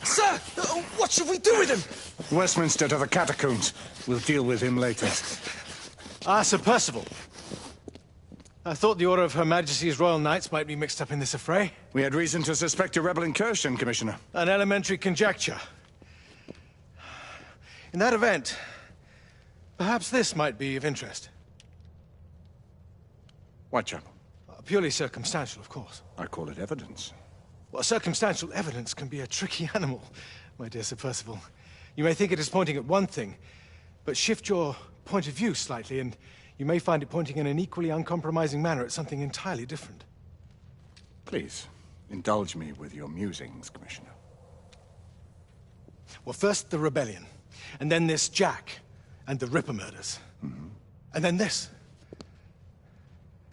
Sir! What should we do with him? Westminster to the catacombs. We'll deal with him later. Ah, Sir Percival. I thought the Order of Her Majesty's Royal Knights might be mixed up in this affray. We had reason to suspect a rebel incursion, Commissioner. An elementary conjecture. In that event, perhaps this might be of interest. Whitechapel. Purely circumstantial, of course. I call it evidence. Well, circumstantial evidence can be a tricky animal, my dear Sir Percival. You may think it is pointing at one thing, but shift your point of view slightly, and you may find it pointing in an equally uncompromising manner at something entirely different. Please, indulge me with your musings, Commissioner. Well, first the rebellion, and then this Jack, and the Ripper murders. And then this.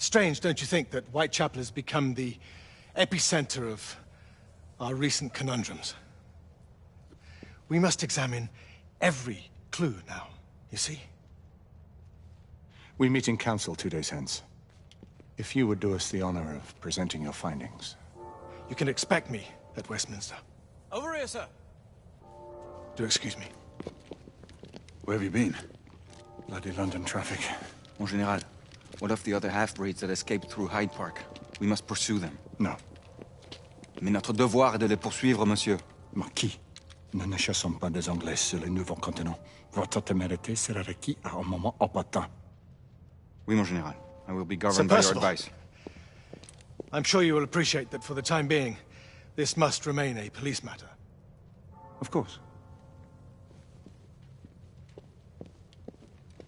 Strange, don't you think, that Whitechapel has become the epicenter of our recent conundrums? We must examine every clue now, you see? We meet in council 2 days hence. If you would do us the honor of presenting your findings. You can expect me at Westminster. Over here, sir. Do excuse me. Where have you been? Bloody London traffic. Mon Général, what of the other half-breeds that escaped through Hyde Park? We must pursue them. No. Mais notre devoir est de les poursuivre, monsieur. Marquis, nous ne chassons pas des Anglais sur le nouveau continent. Votre témérité sera requis à un moment opportun. Oui, mon Général. I will be governed by your advice. I'm sure you will appreciate that for the time being, this must remain a police matter. Of course.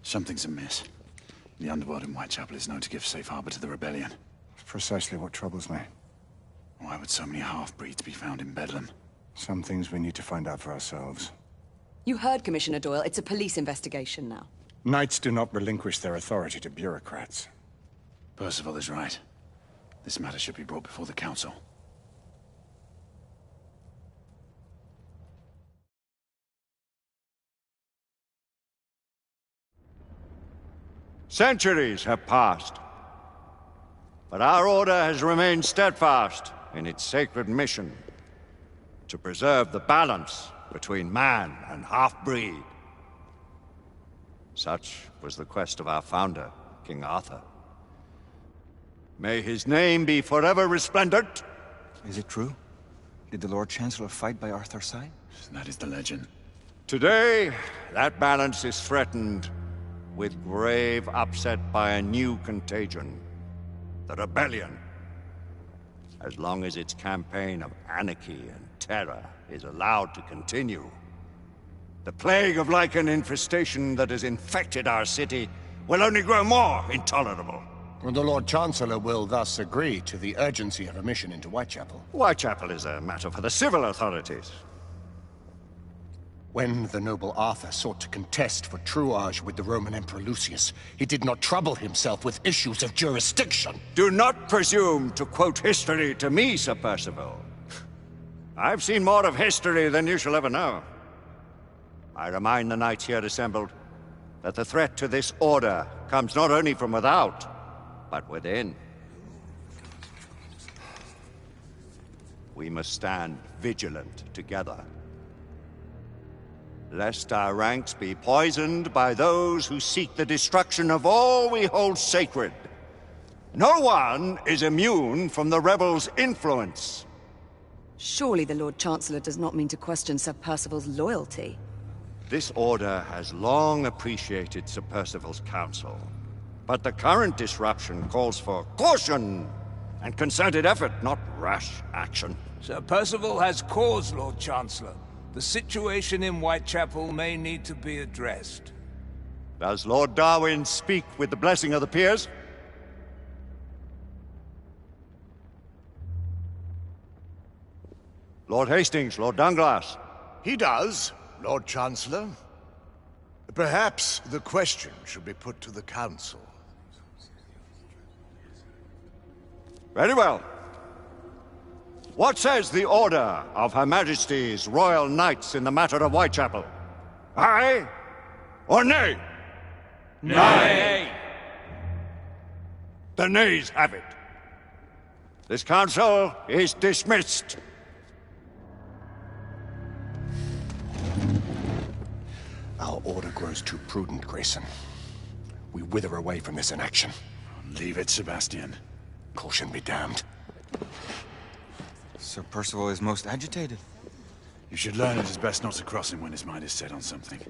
Something's amiss. The underworld in Whitechapel is known to give safe harbor to the rebellion. Precisely what troubles me. Why would so many half-breeds be found in Bedlam? Some things we need to find out for ourselves. You heard, Commissioner Doyle. It's a police investigation now. Knights do not relinquish their authority to bureaucrats. Percival is right. This matter should be brought before the council. Centuries have passed, but our order has remained steadfast in its sacred mission to preserve the balance between man and half-breed. Such was the quest of our founder, King Arthur. May his name be forever resplendent. Is it true? Did the Lord Chancellor fight by Arthur's side? That is the legend. Today, that balance is threatened with grave upset by a new contagion, the rebellion. As long as its campaign of anarchy and terror is allowed to continue, the plague of lichen infestation that has infected our city will only grow more intolerable. And the Lord Chancellor will thus agree to the urgency of a mission into Whitechapel. Whitechapel is a matter for the civil authorities. When the noble Arthur sought to contest for truage with the Roman Emperor Lucius, he did not trouble himself with issues of jurisdiction. Do not presume to quote history to me, Sir Percival. I've seen more of history than you shall ever know. I remind the knights here assembled that the threat to this order comes not only from without, but within. We must stand vigilant together, lest our ranks be poisoned by those who seek the destruction of all we hold sacred. No one is immune from the rebels' influence. Surely the Lord Chancellor does not mean to question Sir Percival's loyalty. This order has long appreciated Sir Percival's counsel, but the current disruption calls for caution and concerted effort, not rash action. Sir Percival has cause, Lord Chancellor. The situation in Whitechapel may need to be addressed. Does Lord Darwin speak with the blessing of the peers? Lord Hastings, Lord Dunglass. He does, Lord Chancellor. Perhaps the question should be put to the Council. Very well. What says the Order of Her Majesty's Royal Knights in the matter of Whitechapel? Aye or nay? Nay! The nays have it. This council is dismissed. Our order grows too prudent, Grayson. We wither away from this inaction. Leave it, Sebastian. Caution be damned. Sir Percival is most agitated. You should learn it is best not to cross him when his mind is set on something.